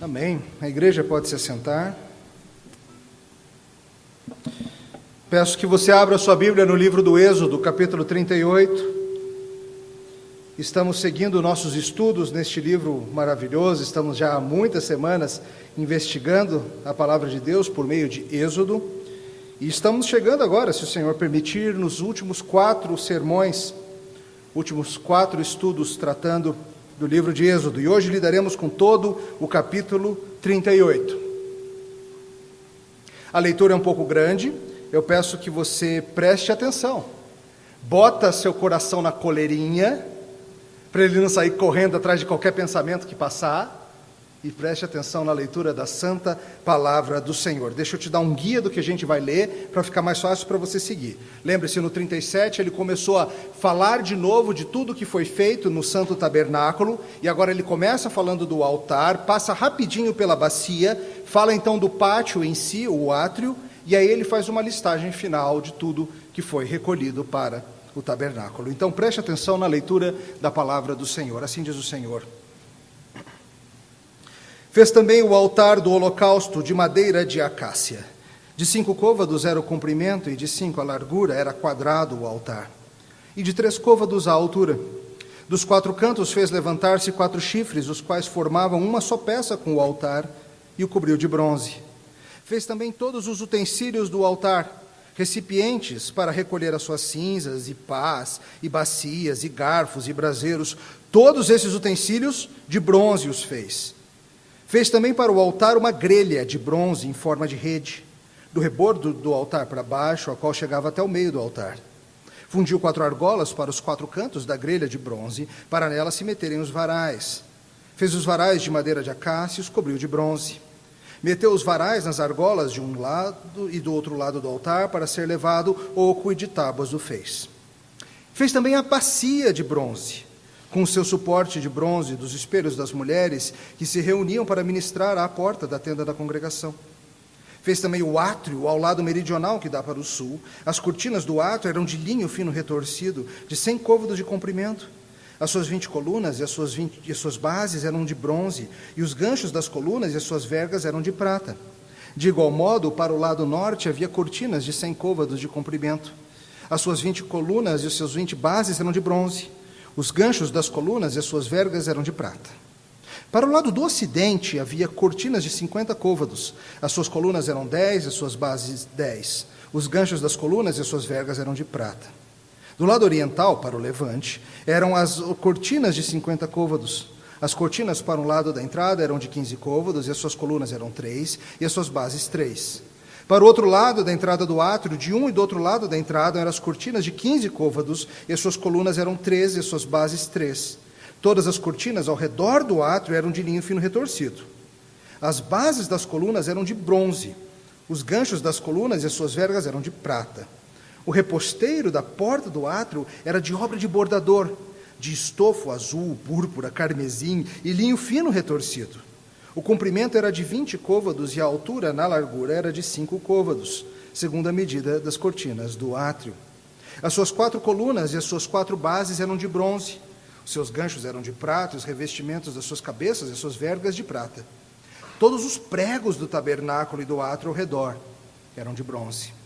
Amém. A igreja pode se assentar. Peço que você abra sua Bíblia no livro do Êxodo, capítulo 38. Estamos seguindo nossos estudos neste livro maravilhoso. Estamos já há muitas semanas investigando a palavra de Deus por meio de Êxodo. E estamos chegando agora, se o Senhor permitir, nos últimos 4 sermões, últimos 4 estudos tratando do livro de Êxodo. E hoje lidaremos com todo o capítulo 38. A leitura é um pouco grande. Eu peço que você preste atenção. Bota seu coração na coleirinha, para ele não sair correndo atrás de qualquer pensamento que passar. E preste atenção na leitura da santa palavra do Senhor. Deixa eu te dar um guia do que a gente vai ler, para ficar mais fácil para você seguir. Lembre-se, no 37 ele começou a falar de novo de tudo que foi feito no santo tabernáculo, e agora ele começa falando do altar, passa rapidinho pela bacia, fala então do pátio em si, o átrio, e aí ele faz uma listagem final de tudo que foi recolhido para o tabernáculo. Então preste atenção na leitura da palavra do Senhor. Assim diz o Senhor. Fez também o altar do holocausto de madeira de acácia. De 5 côvados era o comprimento, e de 5 a largura, era quadrado o altar. E de 3 côvados a altura. Dos 4 cantos fez levantar-se 4 chifres, os quais formavam uma só peça com o altar, e o cobriu de bronze. Fez também todos os utensílios do altar, recipientes para recolher as suas cinzas, e pás, e bacias, e garfos, e braseiros. Todos esses utensílios de bronze os fez. Fez também para o altar uma grelha de bronze em forma de rede, do rebordo do altar para baixo, a qual chegava até o meio do altar. Fundiu 4 argolas para os 4 cantos da grelha de bronze, para nela se meterem os varais. Fez os varais de madeira de acácia e os cobriu de bronze. Meteu os varais nas argolas de um lado e do outro lado do altar, para ser levado oco, e de tábuas o fez. Fez também a bacia de bronze, com o seu suporte de bronze dos espelhos das mulheres que se reuniam para ministrar à porta da tenda da congregação. Fez também o átrio ao lado meridional que dá para o sul. As cortinas do átrio eram de linho fino retorcido, de 100 côvados de comprimento. As suas 20 colunas e as suas bases eram de bronze, e os ganchos das colunas e as suas vergas eram de prata. De igual modo, para o lado norte havia cortinas de 100 côvados de comprimento. As suas 20 colunas e os seus 20 bases eram de bronze. Os ganchos das colunas e as suas vergas eram de prata. Para o lado do ocidente havia cortinas de 50 côvados. As suas colunas eram 10 e as suas bases 10. Os ganchos das colunas e as suas vergas eram de prata. Do lado oriental, para o levante, eram as cortinas de 50 côvados. As cortinas para o lado da entrada eram de 15 côvados, e as suas colunas eram 3, e as suas bases 3. Para o outro lado da entrada do átrio, de um e do outro lado da entrada, eram as cortinas de 15 côvados, e as suas colunas eram 13, e as suas bases 3. Todas as cortinas ao redor do átrio eram de linho fino retorcido. As bases das colunas eram de bronze. Os ganchos das colunas e as suas vergas eram de prata. O reposteiro da porta do átrio era de obra de bordador, de estofo azul, púrpura, carmesim e linho fino retorcido. O comprimento era de 20 côvados e a altura, na largura, era de 5 côvados, segundo a medida das cortinas do átrio. As suas 4 colunas e as suas 4 bases eram de bronze. Os seus ganchos eram de prata, os revestimentos das suas cabeças e as suas vergas de prata. Todos os pregos do tabernáculo e do átrio ao redor eram de bronze.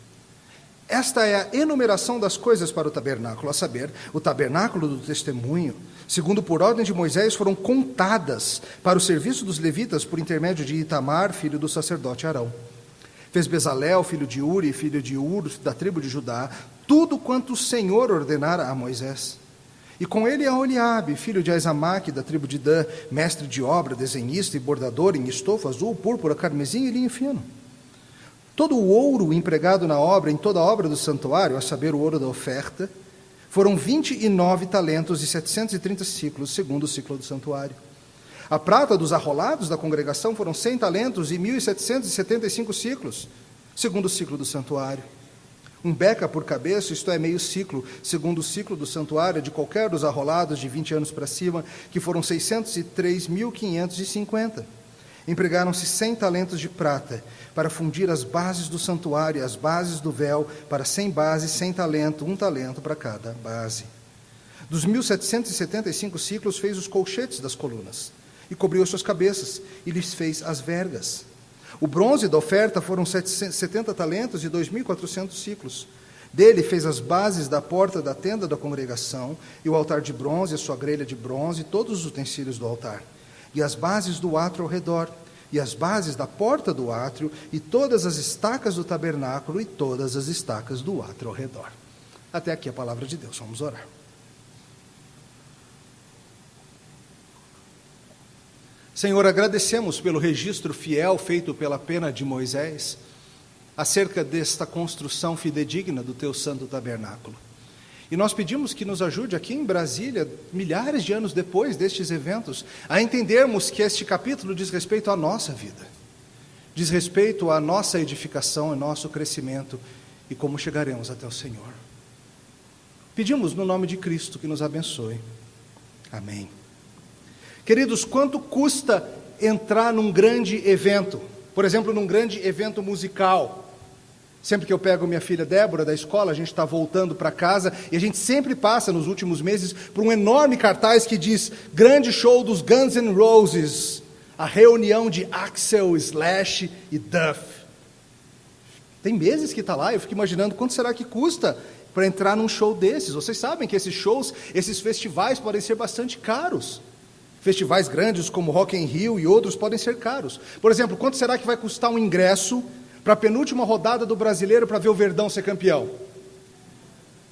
Esta é a enumeração das coisas para o tabernáculo, a saber, o tabernáculo do testemunho, segundo por ordem de Moisés, foram contadas para o serviço dos levitas por intermédio de Itamar, filho do sacerdote Arão. Fez Bezalel, filho de Uri, filho de Ur, da tribo de Judá, tudo quanto o Senhor ordenara a Moisés. E com ele a Oliabe, filho de Aizamaque, da tribo de Dan, mestre de obra, desenhista e bordador em estofo azul, púrpura, carmesim e linho fino. Todo o ouro empregado na obra, em toda a obra do santuário, a saber, o ouro da oferta, foram 29 talentos e 730 ciclos, segundo o ciclo do santuário. A prata dos arrolados da congregação foram 100 talentos e 1.775 ciclos, segundo o ciclo do santuário. Um beca por cabeça, isto é, meio ciclo, segundo o ciclo do santuário, de qualquer dos arrolados de 20 anos para cima, que foram 603.550. Empregaram-se 100 talentos de prata para fundir as bases do santuário e as bases do véu, para 100 bases, 100 talentos, 1 talento para cada base. Dos 1.775 ciclos fez os colchetes das colunas, e cobriu as suas cabeças, e lhes fez as vergas. O bronze da oferta foram 70 talentos e 2.400 ciclos. Dele fez as bases da porta da tenda da congregação, e o altar de bronze, a sua grelha de bronze, e todos os utensílios do altar. E as bases do átrio ao redor, e as bases da porta do átrio, e todas as estacas do tabernáculo, e todas as estacas do átrio ao redor. Até aqui a palavra de Deus. Vamos orar. Senhor, agradecemos pelo registro fiel feito pela pena de Moisés, acerca desta construção fidedigna do teu santo tabernáculo. E nós pedimos que nos ajude aqui em Brasília, milhares de anos depois destes eventos, a entendermos que este capítulo diz respeito à nossa vida, diz respeito à nossa edificação, ao nosso crescimento e como chegaremos até o Senhor. Pedimos no nome de Cristo que nos abençoe. Amém. Queridos, quanto custa entrar num grande evento? Por exemplo, num grande evento musical. Sempre que eu pego minha filha Débora da escola, a gente está voltando para casa, e a gente sempre passa, nos últimos meses, por um enorme cartaz que diz: grande show dos Guns N' Roses, a reunião de Axl, Slash e Duff. Tem meses que está lá, eu fico imaginando quanto será que custa para entrar num show desses. Vocês sabem que esses shows, esses festivais podem ser bastante caros. Festivais grandes como Rock in Rio e outros podem ser caros. Por exemplo, quanto será que vai custar um ingresso para a penúltima rodada do Brasileiro para ver o Verdão ser campeão?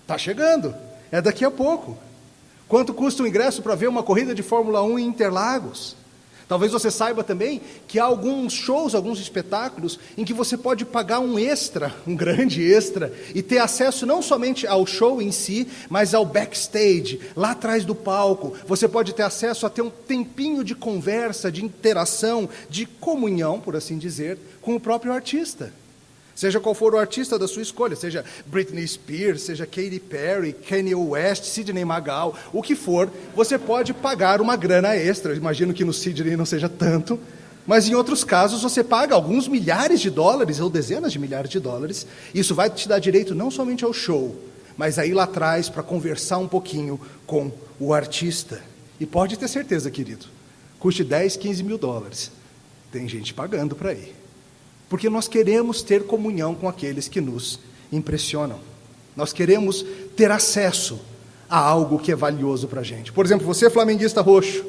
Está chegando, é daqui a pouco. Quanto custa o ingresso para ver uma corrida de Fórmula 1 em Interlagos? Talvez você saiba também que há alguns shows, alguns espetáculos, em que você pode pagar um extra, um grande extra, e ter acesso não somente ao show em si, mas ao backstage, lá atrás do palco. Você pode ter acesso a ter um tempinho de conversa, de interação, de comunhão, por assim dizer, com o próprio artista. Seja qual for o artista da sua escolha, seja Britney Spears, seja Katy Perry, Kanye West, Sidney Magal, o que for, você pode pagar uma grana extra. Eu imagino que no Sidney não seja tanto, mas em outros casos você paga alguns milhares de dólares ou dezenas de milhares de dólares. Isso vai te dar direito não somente ao show, mas a ir lá atrás para conversar um pouquinho com o artista. E pode ter certeza, querido, custe 10, 15 mil dólares. Tem gente pagando para ir. Porque nós queremos ter comunhão com aqueles que nos impressionam. Nós queremos ter acesso a algo que é valioso para a gente. Por exemplo, você é flamenguista roxo.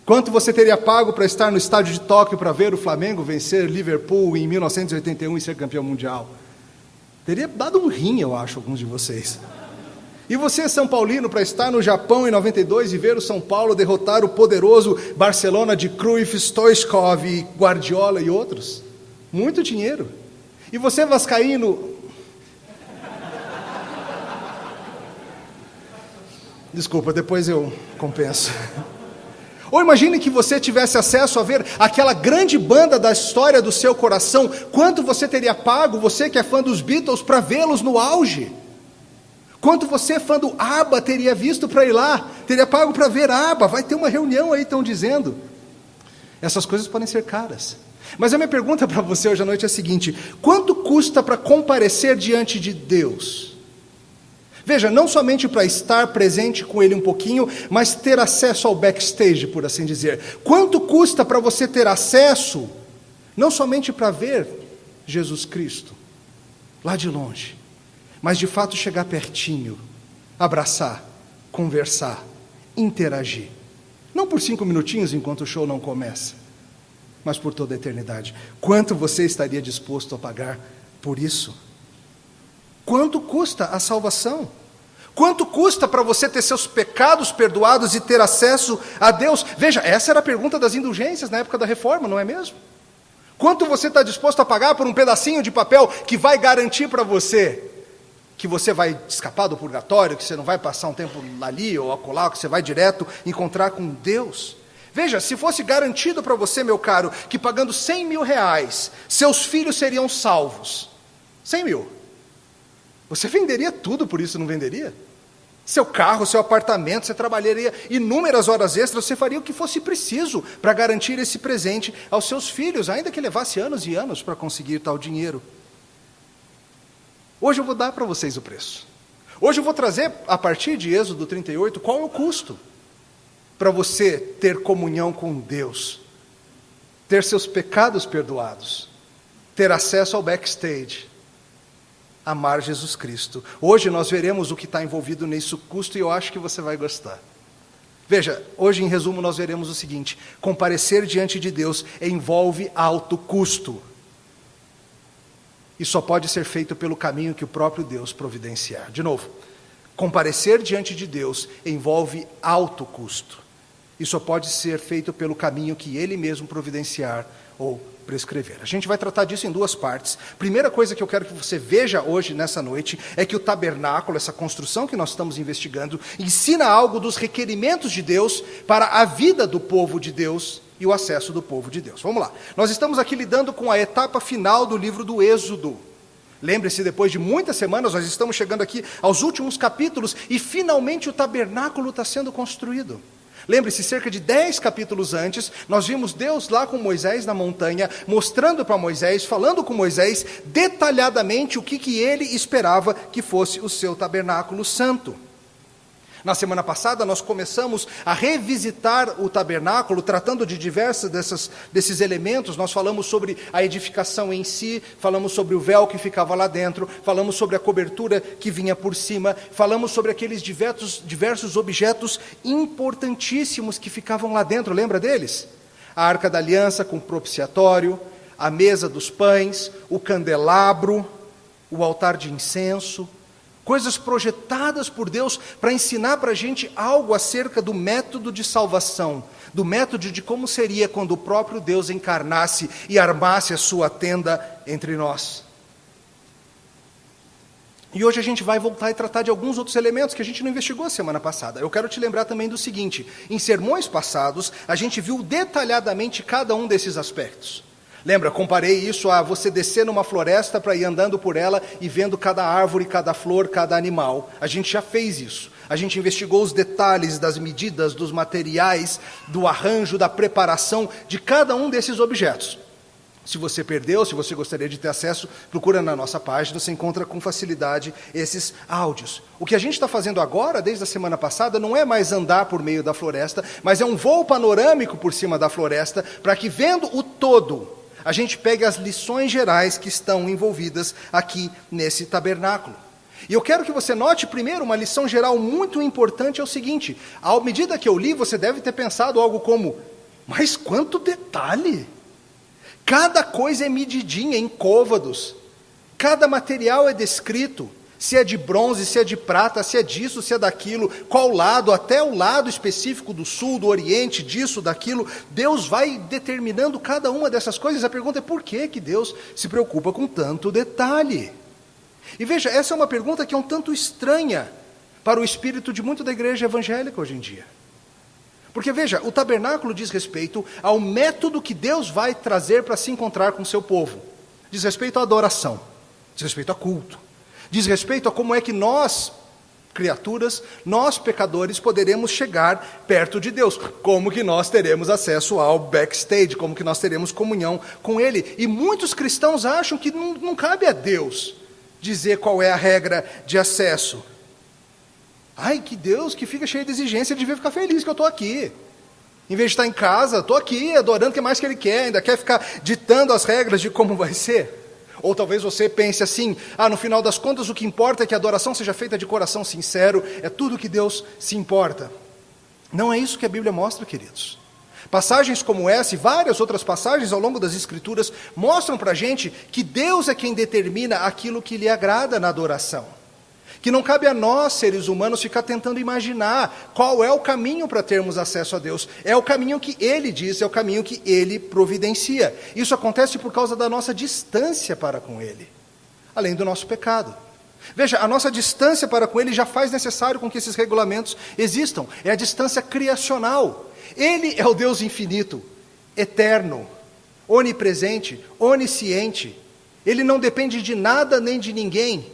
Quanto você teria pago para estar no estádio de Tóquio para ver o Flamengo vencer Liverpool em 1981 e ser campeão mundial? Teria dado um rim, eu acho, alguns de vocês. E você é São Paulino para estar no Japão em 92 e ver o São Paulo derrotar o poderoso Barcelona de Cruyff, Stoichkov, Guardiola e outros? Muito dinheiro. E você vascaíno... Desculpa, depois eu compenso. Ou imagine que você tivesse acesso a ver aquela grande banda da história do seu coração. Quanto você teria pago, você que é fã dos Beatles, para vê-los no auge? Quanto você, fã do ABBA, teria visto para ir lá? Teria pago para ver ABBA? Vai ter uma reunião aí, estão dizendo. Essas coisas podem ser caras. Mas a minha pergunta para você hoje à noite é a seguinte: quanto custa para comparecer diante de Deus? Veja, não somente para estar presente com Ele um pouquinho, mas ter acesso ao backstage, por assim dizer. Quanto custa para você ter acesso, não somente para ver Jesus Cristo, lá de longe, mas de fato chegar pertinho, abraçar, conversar, interagir. Não por 5 minutinhos enquanto o show não começa, mas por toda a eternidade. Quanto você estaria disposto a pagar por isso? Quanto custa a salvação? Quanto custa para você ter seus pecados perdoados e ter acesso a Deus? Veja, essa era a pergunta das indulgências na época da reforma, não é mesmo? Quanto você está disposto a pagar por um pedacinho de papel que vai garantir para você que você vai escapar do purgatório, que você não vai passar um tempo ali ou acolá, que você vai direto encontrar com Deus? Veja, se fosse garantido para você, meu caro, que pagando 100 mil reais, seus filhos seriam salvos. 100 mil. Você venderia tudo por isso, não venderia? Seu carro, seu apartamento, você trabalharia inúmeras horas extras, você faria o que fosse preciso para garantir esse presente aos seus filhos, ainda que levasse anos e anos para conseguir tal dinheiro. Hoje eu vou dar para vocês o preço. Hoje eu vou trazer, a partir de Êxodo 38, qual é o custo. para você ter comunhão com Deus, ter seus pecados perdoados, ter acesso ao backstage, amar Jesus Cristo. Hoje nós veremos o que está envolvido nesse custo e eu acho que você vai gostar. Veja, hoje em resumo nós veremos o seguinte: comparecer diante de Deus envolve alto custo. E só pode ser feito pelo caminho que o próprio Deus providenciar. De novo, comparecer diante de Deus envolve alto custo. E só pode ser feito pelo caminho que Ele mesmo providenciar ou prescrever. A gente vai tratar disso em duas partes. Primeira coisa que eu quero que você veja hoje, nessa noite, é que o tabernáculo, essa construção que nós estamos investigando, ensina algo dos requerimentos de Deus para a vida do povo de Deus e o acesso do povo de Deus. Vamos lá. Nós estamos aqui lidando com a etapa final do livro do Êxodo. Lembre-se, depois de muitas semanas, nós estamos chegando aqui aos últimos capítulos e finalmente o tabernáculo está sendo construído. Lembre-se, cerca de 10 capítulos antes, nós vimos Deus lá com Moisés na montanha, mostrando para Moisés, falando com Moisés, detalhadamente o que ele esperava que fosse o seu tabernáculo santo. Na semana passada, nós começamos a revisitar o tabernáculo, tratando de diversos desses elementos. Nós falamos sobre a edificação em si, falamos sobre o véu que ficava lá dentro, falamos sobre a cobertura que vinha por cima, falamos sobre aqueles diversos objetos importantíssimos que ficavam lá dentro, lembra deles? A Arca da Aliança com o propiciatório, a mesa dos pães, o candelabro, o altar de incenso, coisas projetadas por Deus para ensinar para a gente algo acerca do método de salvação, do método de como seria quando o próprio Deus encarnasse e armasse a sua tenda entre nós. E hoje a gente vai voltar e tratar de alguns outros elementos que a gente não investigou a semana passada. Eu quero te lembrar também do seguinte: em sermões passados, a gente viu detalhadamente cada um desses aspectos. Lembra, comparei isso a você descer numa floresta para ir andando por ela e vendo cada árvore, cada flor, cada animal. A gente já fez isso. A gente investigou os detalhes das medidas, dos materiais, do arranjo, da preparação de cada um desses objetos. Se você perdeu, se você gostaria de ter acesso, procura na nossa página, você encontra com facilidade esses áudios. O que a gente está fazendo agora, desde a semana passada, não é mais andar por meio da floresta, mas é um voo panorâmico por cima da floresta, para que, vendo o todo, a gente pegue as lições gerais que estão envolvidas aqui nesse tabernáculo. E eu quero que você note primeiro uma lição geral muito importante, é o seguinte: à medida que eu li, você deve ter pensado algo como, mas quanto detalhe! Cada coisa é medidinha em côvados, cada material é descrito, se é de bronze, se é de prata, se é disso, se é daquilo, qual lado, até o lado específico do sul, do oriente, disso, daquilo. Deus vai determinando cada uma dessas coisas. A pergunta é: por que Deus se preocupa com tanto detalhe? E veja, essa é uma pergunta que é um tanto estranha para o espírito de muito da igreja evangélica hoje em dia. Porque veja, o tabernáculo diz respeito ao método que Deus vai trazer para se encontrar com o seu povo. Diz respeito à adoração, diz respeito a culto. Diz respeito a como é que nós, criaturas, nós pecadores, poderemos chegar perto de Deus. Como que nós teremos acesso ao backstage, como que nós teremos comunhão com Ele. E muitos cristãos acham que não cabe a Deus dizer qual é a regra de acesso. Ai, que Deus que fica cheio de exigência, ele devia ficar feliz que eu estou aqui. Em vez de estar em casa, estou aqui adorando o que mais que Ele quer, ainda quer ficar ditando as regras de como vai ser. Ou talvez você pense assim: no final das contas o que importa é que a adoração seja feita de coração sincero, é tudo que Deus se importa. Não é isso que a Bíblia mostra, queridos. Passagens como essa e várias outras passagens ao longo das Escrituras mostram para a gente que Deus é quem determina aquilo que lhe agrada na adoração. Que não cabe a nós, seres humanos, ficar tentando imaginar qual é o caminho para termos acesso a Deus. É o caminho que Ele diz, é o caminho que Ele providencia. Isso acontece por causa da nossa distância para com Ele, além do nosso pecado. Veja, a nossa distância para com Ele já faz necessário com que esses regulamentos existam. É a distância criacional. Ele é o Deus infinito, eterno, onipresente, onisciente. Ele não depende de nada nem de ninguém.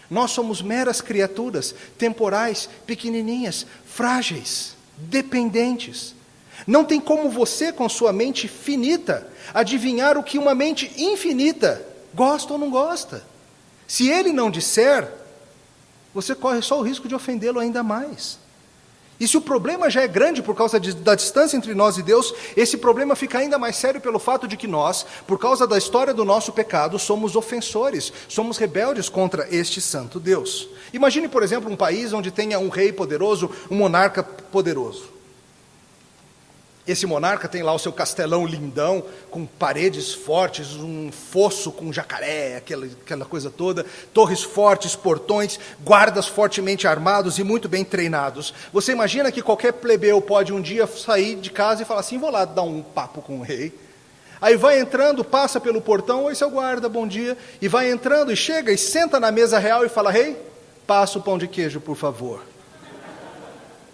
Nós somos meras criaturas, temporais, pequenininhas, frágeis, dependentes. Não tem como você, com sua mente finita, adivinhar o que uma mente infinita gosta ou não gosta. Se Ele não disser, você corre só o risco de ofendê-lo ainda mais. E se o problema já é grande por causa da distância entre nós e Deus, esse problema fica ainda mais sério pelo fato de que nós, por causa da história do nosso pecado, somos ofensores, somos rebeldes contra este santo Deus. Imagine, por exemplo, um país onde tenha um rei poderoso, um monarca poderoso. Esse monarca tem lá o seu castelão lindão, com paredes fortes, um fosso com jacaré, aquela coisa toda, torres fortes, portões, guardas fortemente armados e muito bem treinados. Você imagina que qualquer plebeu pode um dia sair de casa e falar assim, vou lá dar um papo com o rei. Aí vai entrando, passa pelo portão, oi seu guarda, bom dia, e vai entrando e chega e senta na mesa real e fala, rei, passa o pão de queijo, por favor.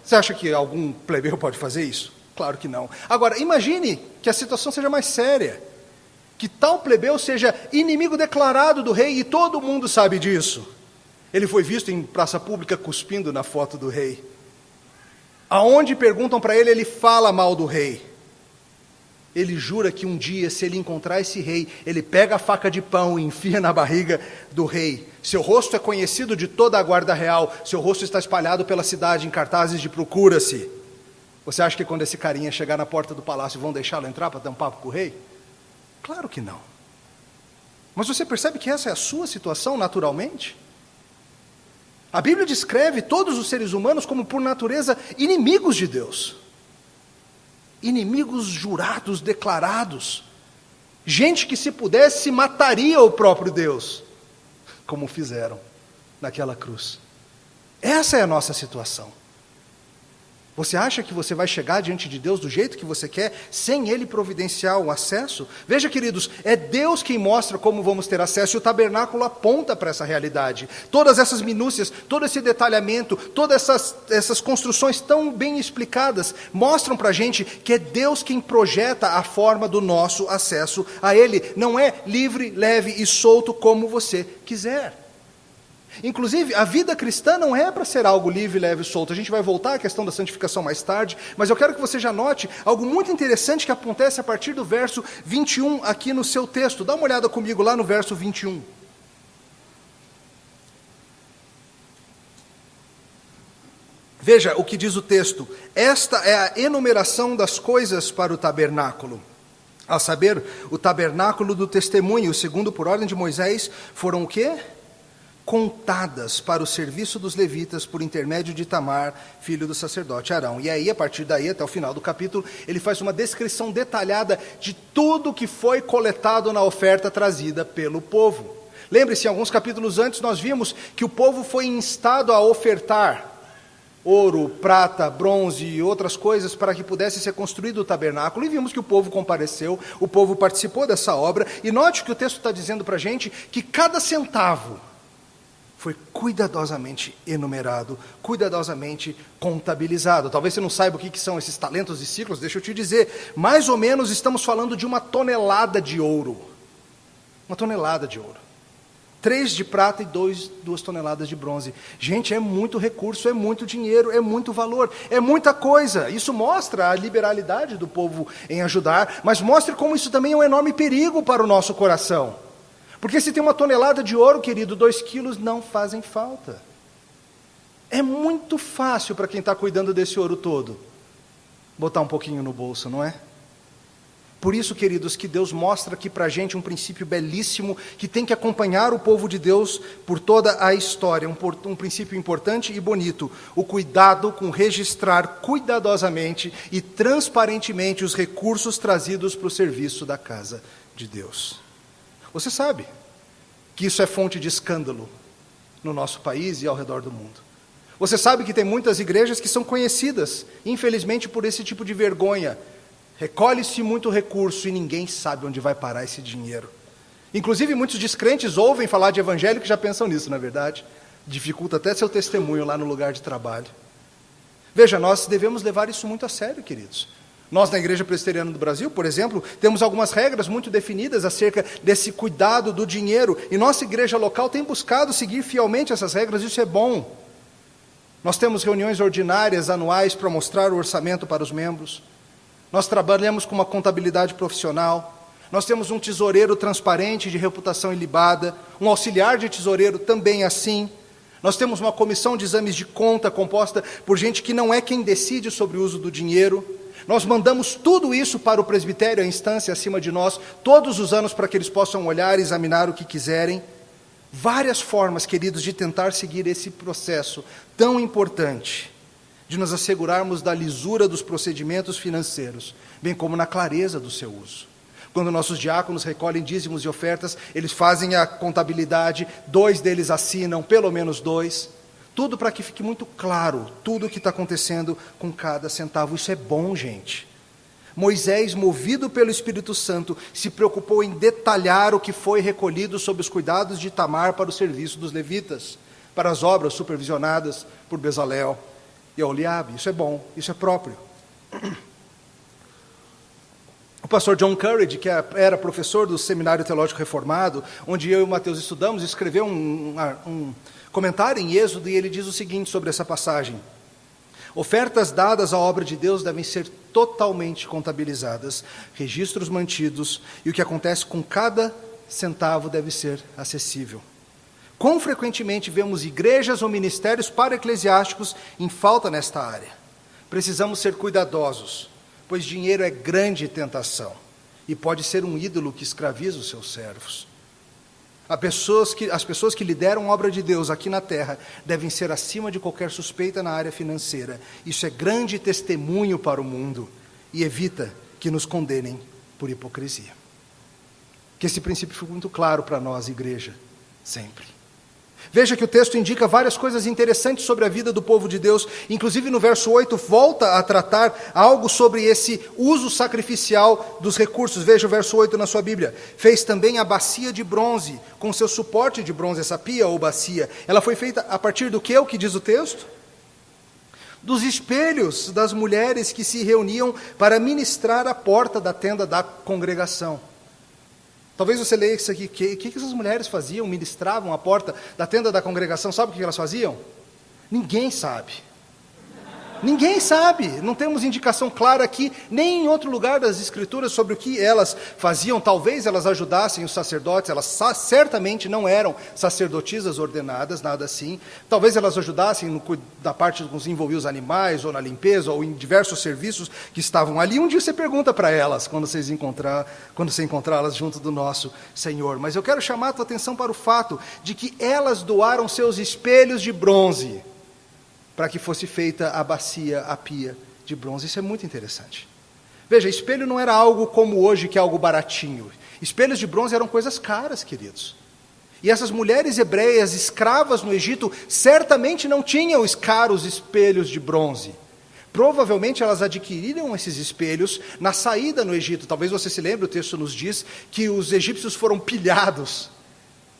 Você acha que algum plebeu pode fazer isso? Claro que não. Agora, imagine que a situação seja mais séria, que tal plebeu seja inimigo declarado do rei e todo mundo sabe disso. Ele foi visto em praça pública cuspindo na foto do rei. Aonde perguntam para ele, ele fala mal do rei. Ele jura que um dia, se ele encontrar esse rei, ele pega a faca de pão e enfia na barriga do rei. Seu rosto é conhecido de toda a guarda real, seu rosto está espalhado pela cidade em cartazes de procura-se. Você acha que quando esse carinha chegar na porta do palácio, vão deixá-lo entrar para dar um papo com o rei? Claro que não. Mas você percebe que essa é a sua situação naturalmente? A Bíblia descreve todos os seres humanos como, por natureza, inimigos de Deus. Inimigos jurados, declarados. Gente que, se pudesse, mataria o próprio Deus, como fizeram naquela cruz. Essa é a nossa situação. Você acha que você vai chegar diante de Deus do jeito que você quer, sem Ele providenciar o acesso? Veja, queridos, é Deus quem mostra como vamos ter acesso, e o tabernáculo aponta para essa realidade. Todas essas minúcias, todo esse detalhamento, todas essas construções tão bem explicadas, mostram para a gente que é Deus quem projeta a forma do nosso acesso a Ele. Não é livre, leve e solto como você quiser. Inclusive, a vida cristã não é para ser algo livre, leve e solto. A gente vai voltar à questão da santificação mais tarde, mas eu quero que você já note algo muito interessante que acontece a partir do verso 21 aqui no seu texto. Dá uma olhada comigo lá no verso 21. Veja o que diz o texto. Esta é a enumeração das coisas para o tabernáculo. A saber, o tabernáculo do testemunho, segundo por ordem de Moisés, foram o quê? Contadas para o serviço dos levitas por intermédio de Itamar, filho do sacerdote Arão. E aí, a partir daí, até o final do capítulo, ele faz uma descrição detalhada de tudo que foi coletado na oferta trazida pelo povo. Lembre-se, alguns capítulos antes nós vimos que o povo foi instado a ofertar ouro, prata, bronze e outras coisas para que pudesse ser construído o tabernáculo, e vimos que o povo compareceu, o povo participou dessa obra, e note que o texto está dizendo para a gente que cada centavo foi cuidadosamente enumerado, cuidadosamente contabilizado. Talvez você não saiba o que são esses talentos e ciclos, deixa eu te dizer. Mais ou menos estamos falando de 1 tonelada de ouro. 1 tonelada de ouro. 3 de prata e 2 toneladas de bronze. Gente, é muito recurso, é muito dinheiro, é muito valor, é muita coisa. Isso mostra a liberalidade do povo em ajudar, mas mostra como isso também é um enorme perigo para o nosso coração. Porque se tem 1 tonelada de ouro, querido, 2 quilos não fazem falta. É muito fácil para quem está cuidando desse ouro todo botar um pouquinho no bolso, não é? Por isso, queridos, que Deus mostra aqui para a gente um princípio belíssimo que tem que acompanhar o povo de Deus por toda a história. Um princípio importante e bonito. O cuidado com registrar cuidadosamente e transparentemente os recursos trazidos para o serviço da casa de Deus. Você sabe que isso é fonte de escândalo no nosso país e ao redor do mundo. Você sabe que tem muitas igrejas que são conhecidas, infelizmente, por esse tipo de vergonha. Recolhe-se muito recurso e ninguém sabe onde vai parar esse dinheiro. Inclusive, muitos descrentes ouvem falar de evangelho que já pensam nisso, na verdade. Dificulta até seu testemunho lá no lugar de trabalho. Veja, nós devemos levar isso muito a sério, queridos. Nós, na Igreja Presbiteriana do Brasil, por exemplo, temos algumas regras muito definidas acerca desse cuidado do dinheiro, e nossa igreja local tem buscado seguir fielmente essas regras, isso é bom. Nós temos reuniões ordinárias, anuais, para mostrar o orçamento para os membros. Nós trabalhamos com uma contabilidade profissional. Nós temos um tesoureiro transparente de reputação ilibada, um auxiliar de tesoureiro também assim. Nós temos uma comissão de exames de conta composta por gente que não é quem decide sobre o uso do dinheiro. Nós mandamos tudo isso para o presbitério, a instância acima de nós, todos os anos para que eles possam olhar e examinar o que quiserem. Várias formas, queridos, de tentar seguir esse processo tão importante, de nos assegurarmos da lisura dos procedimentos financeiros, bem como na clareza do seu uso. Quando nossos diáconos recolhem dízimos e ofertas, eles fazem a contabilidade, 2 deles assinam, pelo menos 2, tudo para que fique muito claro, tudo o que está acontecendo com cada centavo. Isso é bom, gente. Moisés, movido pelo Espírito Santo, se preocupou em detalhar o que foi recolhido sob os cuidados de Itamar para o serviço dos levitas, para as obras supervisionadas por Bezalel e Oliabe. Isso é bom, isso é próprio. O pastor John Courage, que era professor do Seminário Teológico Reformado, onde eu e o Mateus estudamos, escreveu um comentário em Êxodo, e ele diz o seguinte sobre essa passagem: ofertas dadas à obra de Deus devem ser totalmente contabilizadas, registros mantidos, e o que acontece com cada centavo deve ser acessível. Quão frequentemente vemos igrejas ou ministérios para-eclesiásticos em falta nesta área? Precisamos ser cuidadosos, pois dinheiro é grande tentação e pode ser um ídolo que escraviza os seus servos. As pessoas que lideram a obra de Deus aqui na terra devem ser acima de qualquer suspeita na área financeira. Isso é grande testemunho para o mundo e evita que nos condenem por hipocrisia. Que esse princípio fique muito claro para nós, igreja, sempre. Veja que o texto indica várias coisas interessantes sobre a vida do povo de Deus, inclusive no verso 8 volta a tratar algo sobre esse uso sacrificial dos recursos. Veja o verso 8 na sua Bíblia. Fez também a bacia de bronze, com seu suporte de bronze, essa pia ou bacia. Ela foi feita a partir do quê? O que diz o texto? Dos espelhos das mulheres que se reuniam para ministrar à porta da tenda da congregação. Talvez você leia isso aqui, o que essas mulheres faziam? Ministravam à porta da tenda da congregação. Sabe o que elas faziam? Ninguém sabe. Ninguém sabe. Não temos indicação clara aqui, nem em outro lugar das Escrituras sobre o que elas faziam. Talvez elas ajudassem os sacerdotes, elas certamente não eram sacerdotisas ordenadas, nada assim. Talvez elas ajudassem da parte dos envolver os animais, ou na limpeza, ou em diversos serviços que estavam ali. Um dia você pergunta para elas, quando você encontrá-las junto do nosso Senhor. Mas eu quero chamar a tua atenção para o fato de que elas doaram seus espelhos de bronze para que fosse feita a bacia, a pia de bronze. Isso é muito interessante. Veja, espelho não era algo como hoje, que é algo baratinho. Espelhos de bronze eram coisas caras, queridos. E essas mulheres hebreias, escravas no Egito, certamente não tinham os caros espelhos de bronze. Provavelmente elas adquiriram esses espelhos na saída no Egito. Talvez você se lembre, o texto nos diz que os egípcios foram pilhados,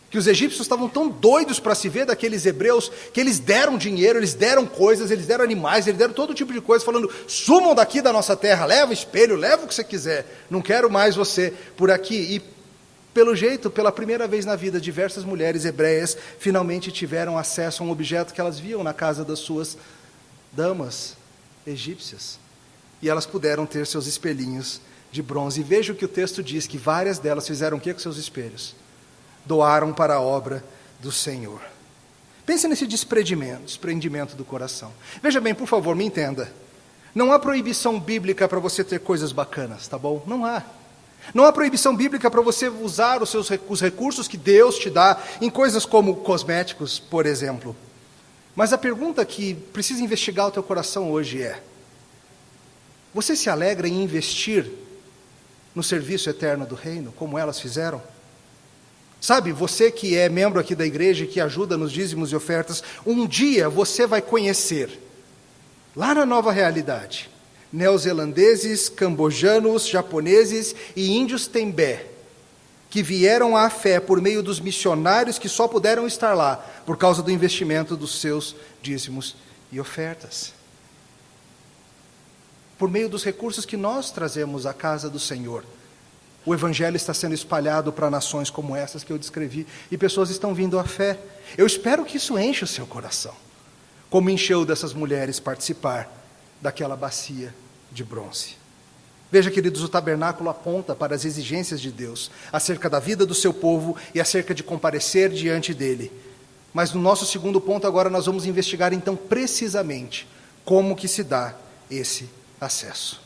que os egípcios estavam tão doidos para se ver daqueles hebreus, que eles deram dinheiro, eles deram coisas, eles deram animais, eles deram todo tipo de coisa, falando: sumam daqui da nossa terra, leva espelho, leva o que você quiser, não quero mais você por aqui. E pelo jeito, pela primeira vez na vida, diversas mulheres hebreias finalmente tiveram acesso a um objeto que elas viam na casa das suas damas egípcias, e elas puderam ter seus espelhinhos de bronze. E veja o que o texto diz, que várias delas fizeram o que com seus espelhos? Doaram para a obra do Senhor. Pense nesse desprendimento do coração. Veja bem, por favor, me entenda. Não há proibição bíblica para você ter coisas bacanas, tá bom? Não há. Não há proibição bíblica para você usar os recursos que Deus te dá em coisas como cosméticos, por exemplo. Mas a pergunta que precisa investigar o teu coração hoje é: você se alegra em investir no serviço eterno do reino, como elas fizeram? Sabe, você que é membro aqui da igreja e que ajuda nos dízimos e ofertas, um dia você vai conhecer, lá na nova realidade, neozelandeses, cambojanos, japoneses e índios Tembé, que vieram à fé por meio dos missionários que só puderam estar lá por causa do investimento dos seus dízimos e ofertas. Por meio dos recursos que nós trazemos à casa do Senhor, o Evangelho está sendo espalhado para nações como essas que eu descrevi, e pessoas estão vindo à fé. Eu espero que isso enche o seu coração, como encheu dessas mulheres participar daquela bacia de bronze. Veja, queridos, o tabernáculo aponta para as exigências de Deus acerca da vida do seu povo e acerca de comparecer diante dele Mas no nosso segundo ponto agora nós vamos investigar então precisamente como que se dá esse acesso.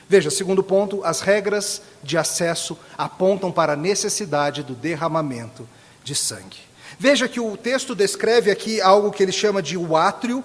Veja, segundo ponto, as regras de acesso apontam para a necessidade do derramamento de sangue. Veja que o texto descreve aqui algo que ele chama de o átrio.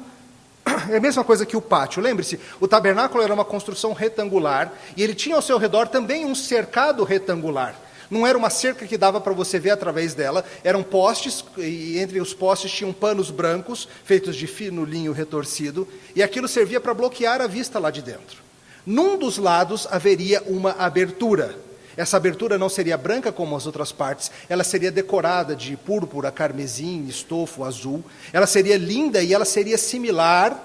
É a mesma coisa que o pátio. Lembre-se, o tabernáculo era uma construção retangular e ele tinha ao seu redor também um cercado retangular. Não era uma cerca que dava para você ver através dela, eram postes, e entre os postes tinham panos brancos, feitos de fino linho retorcido, e aquilo servia para bloquear a vista lá de dentro. Num dos lados haveria uma abertura. Essa abertura não seria branca como as outras partes, ela seria decorada de púrpura, carmesim, estofo, azul. Ela seria linda e ela seria similar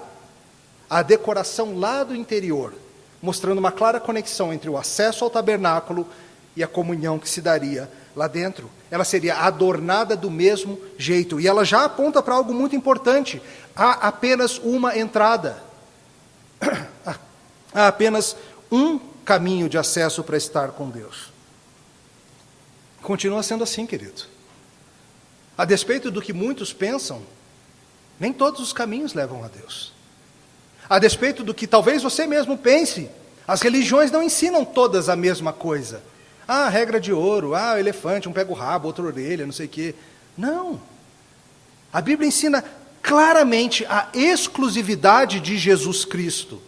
à decoração lá do interior, mostrando uma clara conexão entre o acesso ao tabernáculo e a comunhão que se daria lá dentro. Ela seria adornada do mesmo jeito. E ela já aponta para algo muito importante. Há apenas uma entrada. Há apenas um caminho de acesso para estar com Deus. Continua sendo assim, querido. A despeito do que muitos pensam, nem todos os caminhos levam a Deus. A despeito do que talvez você mesmo pense, as religiões não ensinam todas a mesma coisa. Ah, regra de ouro, o elefante, um pega o rabo, outro orelha, não sei o quê. Não. A Bíblia ensina claramente a exclusividade de Jesus Cristo.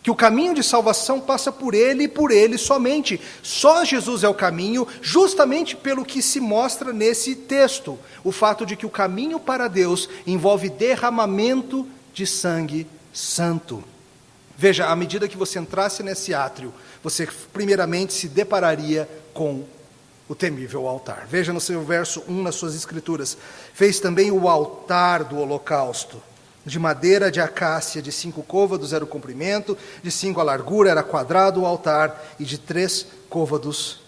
Que o caminho de salvação passa por Ele e por Ele somente. Só Jesus é o caminho, justamente pelo que se mostra nesse texto. O fato de que o caminho para Deus envolve derramamento de sangue santo. Veja, à medida que você entrasse nesse átrio, você primeiramente se depararia com o temível altar. Veja no seu verso 1 nas suas escrituras. Fez também o altar do holocausto, de madeira de acácia, de 5 côvados era o comprimento, de 5 a largura, era quadrado o altar, e de 3 côvados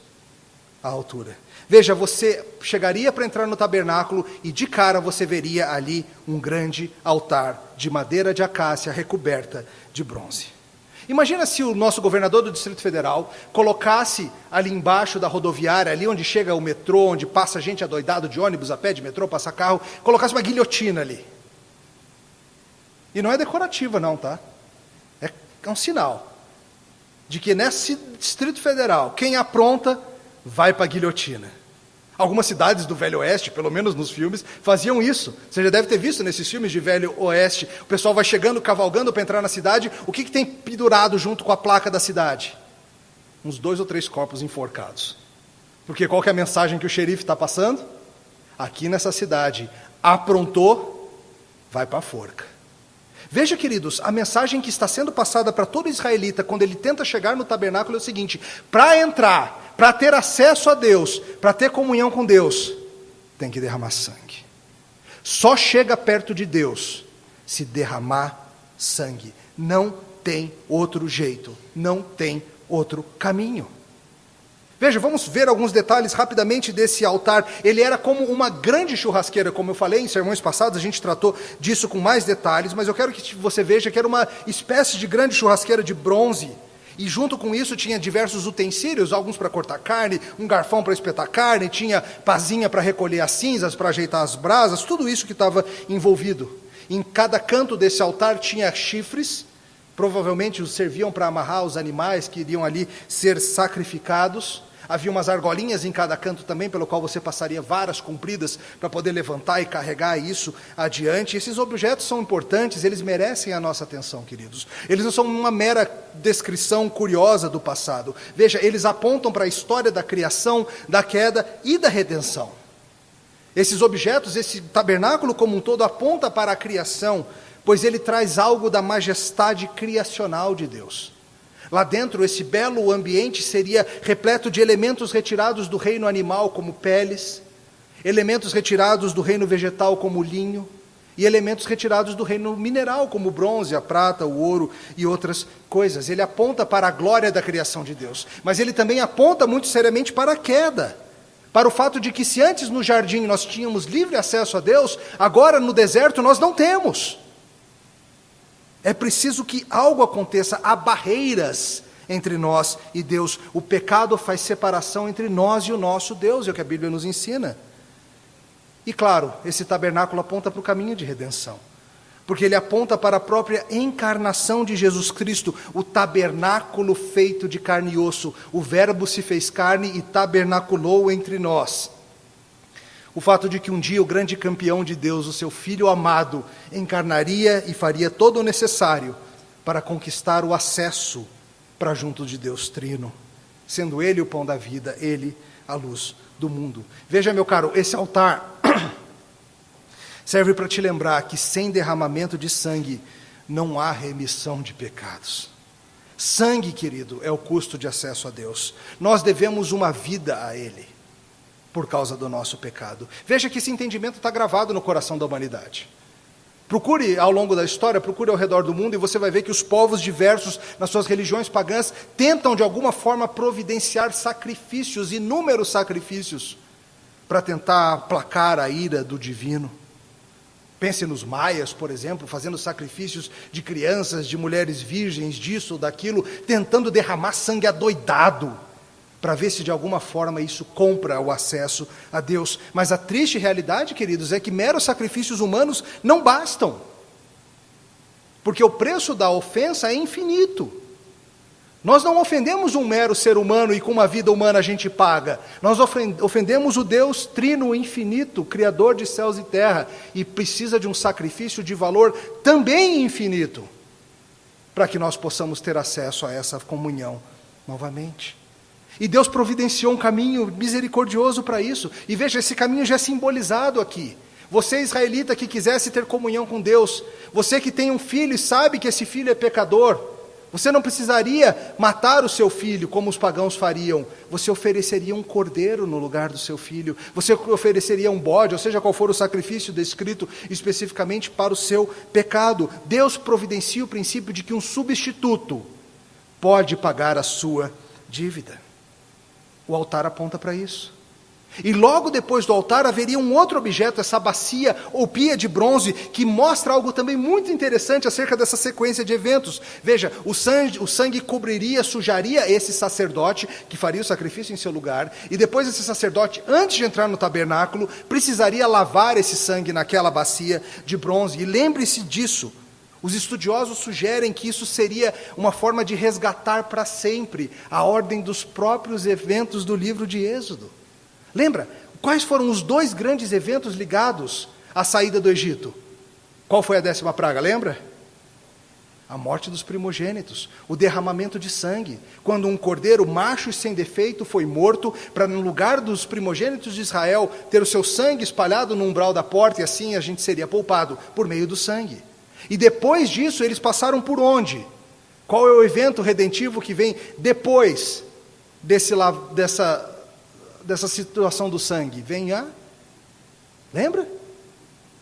a altura. Veja, você chegaria para entrar no tabernáculo e de cara você veria ali um grande altar de madeira de acácia recoberta de bronze. Imagina se o nosso governador do Distrito Federal colocasse ali embaixo da rodoviária, ali onde chega o metrô, onde passa gente adoidado de ônibus, a pé, de metrô, passa carro, colocasse uma guilhotina ali. E não é decorativa não, tá? É um sinal de que nesse Distrito Federal, quem apronta, vai para a guilhotina. Algumas cidades do Velho Oeste, pelo menos nos filmes, faziam isso. Você já deve ter visto nesses filmes de Velho Oeste. O pessoal vai chegando, cavalgando para entrar na cidade. O que tem pendurado junto com a placa da cidade? Uns 2 ou 3 corpos enforcados. Porque qual que é a mensagem que o xerife está passando? Aqui nessa cidade, aprontou, vai para a forca. Veja, queridos, a mensagem que está sendo passada para todo israelita quando ele tenta chegar no tabernáculo é o seguinte: para entrar, para ter acesso a Deus, para ter comunhão com Deus, tem que derramar sangue. Só chega perto de Deus se derramar sangue. Não tem outro jeito, não tem outro caminho. Veja, vamos ver alguns detalhes rapidamente desse altar. Ele era como uma grande churrasqueira, como eu falei em sermões passados, a gente tratou disso com mais detalhes, mas eu quero que você veja que era uma espécie de grande churrasqueira de bronze. E junto com isso tinha diversos utensílios, alguns para cortar carne, um garfão para espetar carne, tinha pazinha para recolher as cinzas, para ajeitar as brasas, tudo isso que estava envolvido. Em cada canto desse altar tinha chifres, provavelmente os serviam para amarrar os animais que iriam ali ser sacrificados. Havia umas argolinhas em cada canto também, pelo qual você passaria varas compridas para poder levantar e carregar isso adiante. Esses objetos são importantes, eles merecem a nossa atenção, queridos. Eles não são uma mera descrição curiosa do passado. Veja, eles apontam para a história da criação, da queda e da redenção. Esses objetos, esse tabernáculo como um todo, aponta para a criação, pois ele traz algo da majestade criacional de Deus. Lá dentro, esse belo ambiente seria repleto de elementos retirados do reino animal, como peles, elementos retirados do reino vegetal, como linho, e elementos retirados do reino mineral, como o bronze, a prata, o ouro e outras coisas. Ele aponta para a glória da criação de Deus, mas ele também aponta muito seriamente para a queda, para o fato de que se antes no jardim nós tínhamos livre acesso a Deus, agora no deserto nós não temos. É preciso que algo aconteça, há barreiras entre nós e Deus. O pecado faz separação entre nós e o nosso Deus, é o que a Bíblia nos ensina. E claro, esse tabernáculo aponta para o caminho de redenção, porque ele aponta para a própria encarnação de Jesus Cristo, o tabernáculo feito de carne e osso. O Verbo se fez carne e tabernaculou entre nós. O fato de que um dia o grande campeão de Deus, o seu Filho amado, encarnaria e faria todo o necessário para conquistar o acesso para junto de Deus Trino, sendo Ele o pão da vida, Ele a luz do mundo. Veja, meu caro, esse altar serve para te lembrar que sem derramamento de sangue não há remissão de pecados. Sangue, querido, é o custo de acesso a Deus. Nós devemos uma vida a Ele por causa do nosso pecado. Veja que esse entendimento está gravado no coração da humanidade. Procure ao longo da história, procure ao redor do mundo e você vai ver que os povos diversos, nas suas religiões pagãs, tentam de alguma forma providenciar sacrifícios, inúmeros sacrifícios, para tentar aplacar a ira do divino. Pense nos maias, por exemplo, fazendo sacrifícios de crianças, de mulheres virgens, disso ou daquilo, tentando derramar sangue adoidado, para ver se de alguma forma isso compra o acesso a Deus. Mas a triste realidade, queridos, é que meros sacrifícios humanos não bastam, porque o preço da ofensa é infinito. Nós não ofendemos um mero ser humano e com uma vida humana a gente paga. Nós ofendemos o Deus Trino infinito, Criador de céus e terra, e precisa de um sacrifício de valor também infinito, para que nós possamos ter acesso a essa comunhão novamente. E Deus providenciou um caminho misericordioso para isso. E veja, esse caminho já é simbolizado aqui. Você, israelita, que quisesse ter comunhão com Deus, você que tem um filho e sabe que esse filho é pecador, você não precisaria matar o seu filho como os pagãos fariam. Você ofereceria um cordeiro no lugar do seu filho. Você ofereceria um bode, ou seja, qual for o sacrifício descrito especificamente para o seu pecado. Deus providencia o princípio de que um substituto pode pagar a sua dívida. O altar aponta para isso. E logo depois do altar haveria um outro objeto, essa bacia ou pia de bronze, que mostra algo também muito interessante acerca dessa sequência de eventos. Veja, o sangue cobriria, sujaria esse sacerdote, que faria o sacrifício em seu lugar, e depois esse sacerdote, antes de entrar no tabernáculo, precisaria lavar esse sangue naquela bacia de bronze. E lembre-se disso. Os estudiosos sugerem que isso seria uma forma de resgatar para sempre a ordem dos próprios eventos do livro de Êxodo. Lembra? Quais foram os dois grandes eventos ligados à saída do Egito? Qual foi a 10ª praga, lembra? A morte dos primogênitos, o derramamento de sangue. Quando um cordeiro macho e sem defeito foi morto, para no lugar dos primogênitos de Israel ter o seu sangue espalhado no umbral da porta, e assim a gente seria poupado por meio do sangue. E depois disso, eles passaram por onde? Qual é o evento redentivo que vem depois dessa situação do sangue? Vem a... Lembra?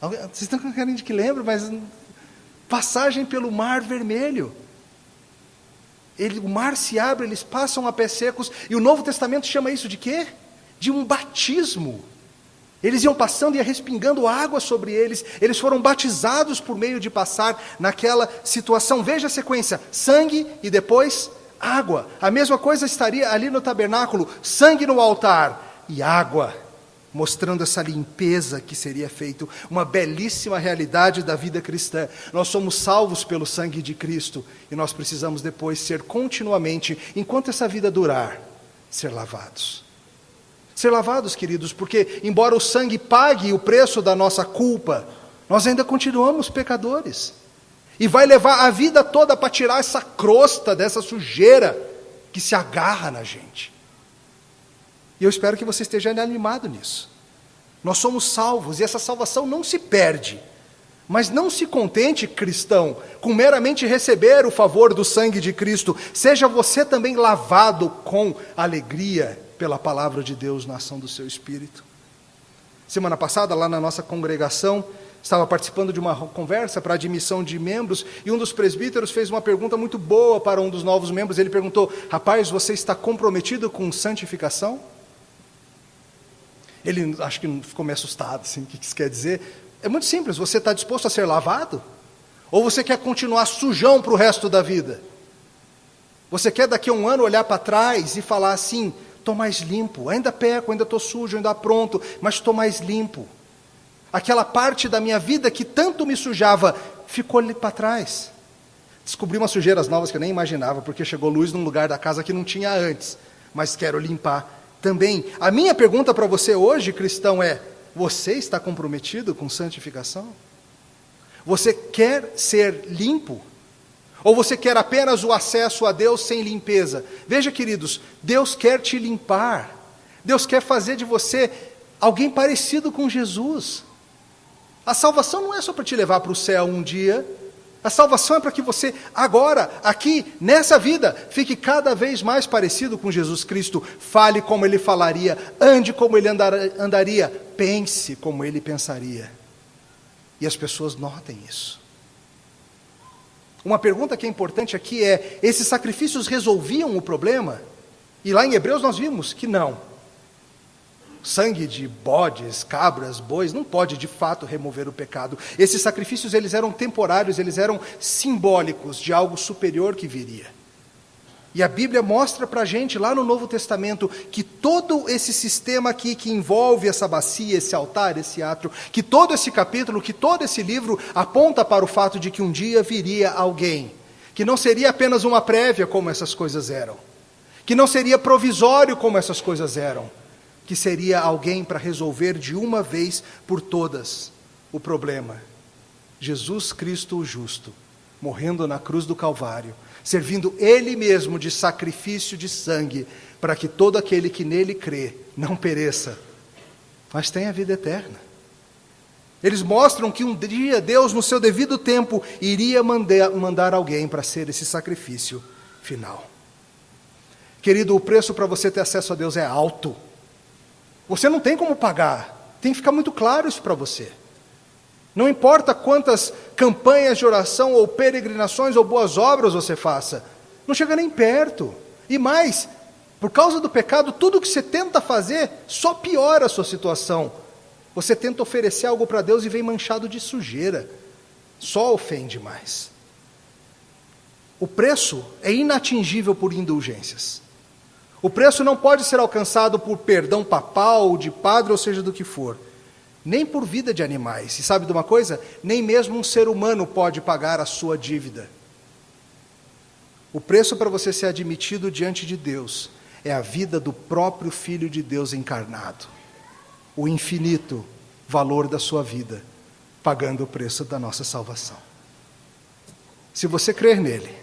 Vocês estão querendo que lembre, mas... Passagem pelo Mar Vermelho. O mar se abre, eles passam a pés secos, e o Novo Testamento chama isso de quê? De um batismo. Eles iam passando e ia respingando água sobre eles. Eles foram batizados por meio de passar naquela situação. Veja a sequência: sangue e depois água. A mesma coisa estaria ali no tabernáculo: sangue no altar e água, mostrando essa limpeza que seria feito. Uma belíssima realidade da vida cristã. Nós somos salvos pelo sangue de Cristo e nós precisamos depois ser continuamente, enquanto essa vida durar, ser lavados. Ser lavados, queridos, porque embora o sangue pague o preço da nossa culpa, nós ainda continuamos pecadores. E vai levar a vida toda para tirar essa crosta, dessa sujeira que se agarra na gente. E eu espero que você esteja animado nisso. Nós somos salvos e essa salvação não se perde. Mas não se contente, cristão, com meramente receber o favor do sangue de Cristo. Seja você também lavado com alegria pela palavra de Deus na ação do seu Espírito. Semana passada, lá na nossa congregação, estava participando de uma conversa para admissão de membros, e um dos presbíteros fez uma pergunta muito boa para um dos novos membros. Ele perguntou: rapaz, você está comprometido com santificação? Ele, acho que ficou meio assustado, assim, o que isso quer dizer? É muito simples: você está disposto a ser lavado? Ou você quer continuar sujão para o resto da vida? Você quer daqui a um ano olhar para trás e falar assim: estou mais limpo, ainda peco, ainda estou sujo, ainda pronto, mas estou mais limpo. Aquela parte da minha vida que tanto me sujava, ficou ali para trás. Descobri umas sujeiras novas que eu nem imaginava, porque chegou luz num lugar da casa que não tinha antes. Mas quero limpar também. A minha pergunta para você hoje, cristão, é: você está comprometido com santificação? Você quer ser limpo? Ou você quer apenas o acesso a Deus sem limpeza? Veja, queridos, Deus quer te limpar. Deus quer fazer de você alguém parecido com Jesus. A salvação não é só para te levar para o céu um dia. A salvação é para que você agora, aqui, nessa vida, fique cada vez mais parecido com Jesus Cristo. Fale como Ele falaria, ande como Ele andaria, pense como Ele pensaria. E as pessoas notem isso. Uma pergunta que é importante aqui é: esses sacrifícios resolviam o problema? E lá em Hebreus nós vimos que não. Sangue de bodes, cabras, bois, não pode de fato remover o pecado. Esses sacrifícios, eles eram temporários, eles eram simbólicos de algo superior que viria. E a Bíblia mostra para a gente, lá no Novo Testamento, que todo esse sistema aqui que envolve essa bacia, esse altar, esse átrio, que todo esse capítulo, que todo esse livro aponta para o fato de que um dia viria alguém, que não seria apenas uma prévia como essas coisas eram, que não seria provisório como essas coisas eram, que seria alguém para resolver de uma vez por todas o problema. Jesus Cristo o justo, morrendo na cruz do Calvário, servindo Ele mesmo de sacrifício de sangue, para que todo aquele que nele crê não pereça, mas tenha vida eterna. Eles mostram que um dia Deus, no seu devido tempo, iria mandar alguém para ser esse sacrifício final. Querido, o preço para você ter acesso a Deus é alto. Você não tem como pagar. Tem que ficar muito claro isso para você. Não importa quantas campanhas de oração, ou peregrinações, ou boas obras você faça, não chega nem perto. E mais, por causa do pecado, tudo que você tenta fazer só piora a sua situação. Você tenta oferecer algo para Deus e vem manchado de sujeira. Só ofende mais. O preço é inatingível por indulgências. O preço não pode ser alcançado por perdão papal, de padre, ou seja, do que for. Nem por vida de animais. E sabe de uma coisa? Nem mesmo um ser humano pode pagar a sua dívida. O preço para você ser admitido diante de Deus é a vida do próprio Filho de Deus encarnado. O infinito valor da sua vida, pagando o preço da nossa salvação. Se você crer nele,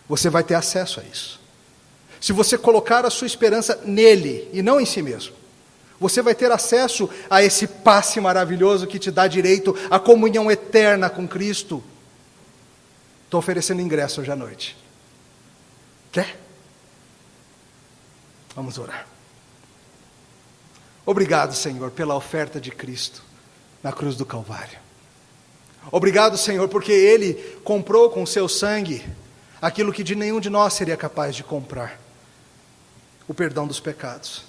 você vai ter acesso a isso. Se você colocar a sua esperança nele e não em si mesmo, você vai ter acesso a esse passe maravilhoso que te dá direito à comunhão eterna com Cristo. Estou oferecendo ingresso hoje à noite. Quer? Vamos orar. Obrigado, Senhor, pela oferta de Cristo na cruz do Calvário. Obrigado, Senhor, porque Ele comprou com o seu sangue aquilo que de nenhum de nós seria capaz de comprar: o perdão dos pecados.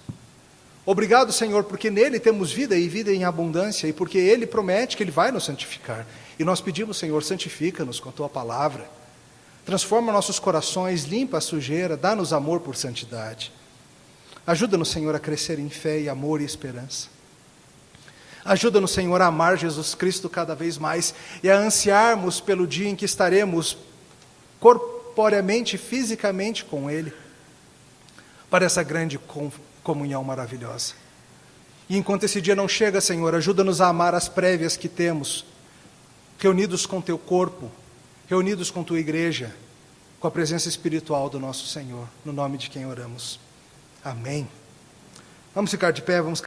Obrigado, Senhor, porque nele temos vida e vida em abundância, e porque Ele promete que Ele vai nos santificar. E nós pedimos, Senhor, santifica-nos com a Tua palavra, transforma nossos corações, limpa a sujeira, dá-nos amor por santidade. Ajuda-nos, Senhor, a crescer em fé e amor e esperança. Ajuda-nos, Senhor, a amar Jesus Cristo cada vez mais e a ansiarmos pelo dia em que estaremos corporeamente, fisicamente com Ele, para essa grande comunhão maravilhosa. E enquanto esse dia não chega, Senhor, ajuda-nos a amar as prévias que temos, reunidos com Teu corpo, reunidos com Tua igreja, com a presença espiritual do nosso Senhor, no nome de quem oramos. Amém. Vamos ficar de pé, vamos